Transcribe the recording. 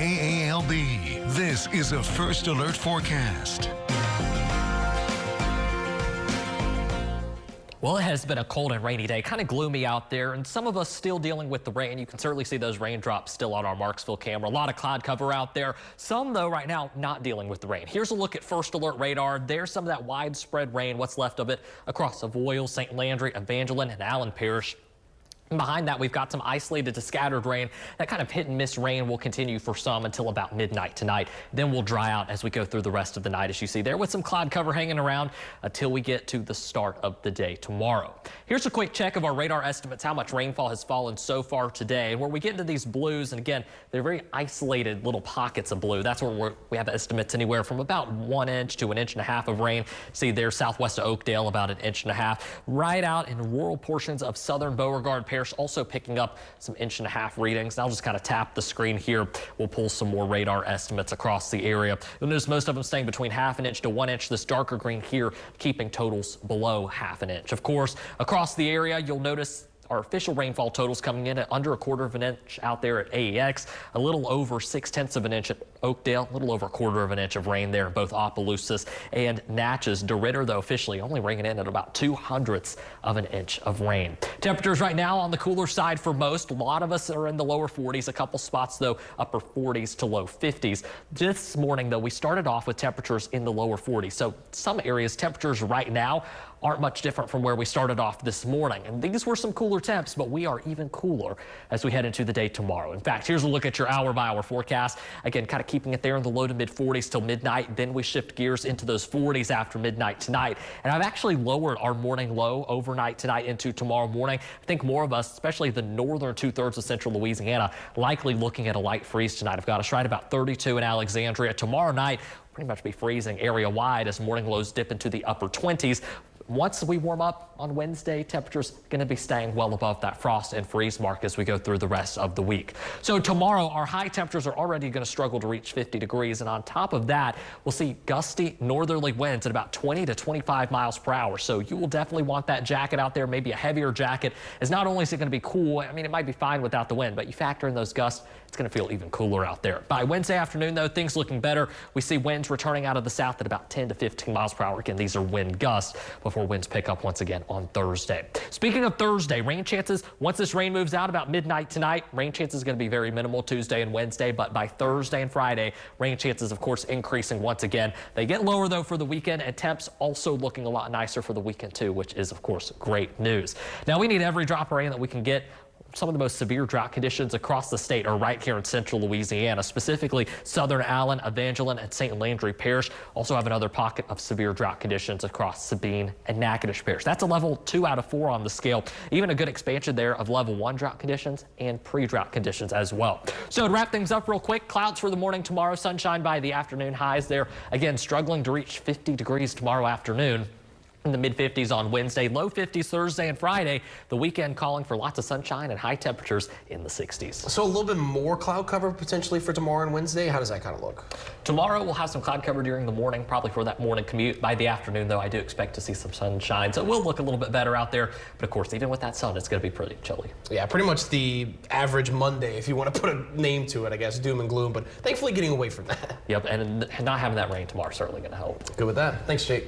KALB. This is a First Alert forecast. Well, it has been a cold and rainy day, kind of gloomy out there, and some of us still dealing with the rain. You can certainly see those raindrops still on our Marksville camera. A lot of cloud cover out there. Some, though, right now, not dealing with the rain. Here's a look at First Alert radar. There's some of that widespread rain, what's left of it, across Avoyelles, St. Landry, Evangeline, and Allen Parish. And behind that, we've got some isolated to scattered rain. That kind of hit and miss rain will continue for some until about midnight tonight. Then we'll dry out as we go through the rest of the night, as you see there, with some cloud cover hanging around until we get to the start of the day tomorrow. Here's a quick check of our radar estimates, how much rainfall has fallen so far today. And where we get into these blues, and again, they're very isolated little pockets of blue. That's where we have estimates anywhere from about 1 inch to 1.5 inches of rain. See there, southwest of Oakdale, about 1.5 inches. Right out in rural portions of southern Beauregard Parish, also picking up some 1.5 inch readings. I'll just kind of tap the screen here. We'll pull some more radar estimates across the area. You'll notice most of them staying between 1/2 inch to 1 inch. This darker green here keeping totals below 1/2 inch. Of course, across the area, you'll notice our official rainfall totals coming in at under 1/4 inch out there at AEX, a little over 0.6 inches at Oakdale, a little over 1/4 inch of rain there in both Opelousas and Natchez. DeRidder, though, officially only bringing in at about 0.02 inches of rain. Temperatures right now on the cooler side for most. A lot of us are in the lower 40s, a couple spots, though, upper 40s to low 50s. This morning, though, we started off with temperatures in the lower 40s. So some areas, temperatures right now aren't much different from where we started off this morning. And these were some cooler temps, but we are even cooler as we head into the day tomorrow. In fact, here's a look at your hour-by-hour forecast. Again, kind of keeping it there in the low to mid 40s till midnight. Then we shift gears into those 40s after midnight tonight. And I've actually lowered our morning low overnight tonight into tomorrow morning. I think more of us, especially the northern 2/3 of central Louisiana, likely looking at a light freeze tonight. I've got us right about 32 in Alexandria. Tomorrow night, pretty much be freezing area-wide as morning lows dip into the upper 20s. Once we warm up on Wednesday, temperatures going to be staying well above that frost and freeze mark as we go through the rest of the week. So tomorrow, our high temperatures are already going to struggle to reach 50 degrees. And on top of that, we'll see gusty northerly winds at about 20 to 25 miles per hour. So you will definitely want that jacket out there, maybe a heavier jacket, as not only is it going to be cool, I mean, it might be fine without the wind, but you factor in those gusts, it's going to feel even cooler out there. By Wednesday afternoon, though, things looking better. We see winds returning out of the south at about 10 to 15 miles per hour. Again, these are wind gusts before winds pick up once again on Thursday. Speaking of Thursday, rain chances, once this rain moves out about midnight tonight, rain chances going to be very minimal Tuesday and Wednesday, but by Thursday and Friday, rain chances, of course, increasing once again. They get lower, though, for the weekend, and temps also looking a lot nicer for the weekend, too, which is, of course, great news. Now, we need every drop of rain that we can get. Some of the most severe drought conditions across the state are right here in central Louisiana, specifically southern Allen, Evangeline, and St. Landry Parish. Also have another pocket of severe drought conditions across Sabine and Natchitoches Parish. That's a level 2 out of 4 on the scale. Even a good expansion there of level 1 drought conditions and pre-drought conditions as well. So to wrap things up real quick, clouds for the morning tomorrow, sunshine by the afternoon, highs there. Again, struggling to reach 50 degrees tomorrow afternoon. In the mid-50s on Wednesday, low 50s Thursday and Friday. The weekend calling for lots of sunshine and high temperatures in the 60s. So a little bit more cloud cover potentially for tomorrow and Wednesday. How does that kind of look? Tomorrow we'll have some cloud cover during the morning, probably for that morning commute. By the afternoon, though, I do expect to see some sunshine. So it will look a little bit better out there. But of course, even with that sun, it's going to be pretty chilly. Yeah, pretty much the average Monday, if you want to put a name to it, I guess, doom and gloom. But thankfully getting away from that. Yep, and not having that rain tomorrow is certainly going to help. Good with that. Thanks, Jake.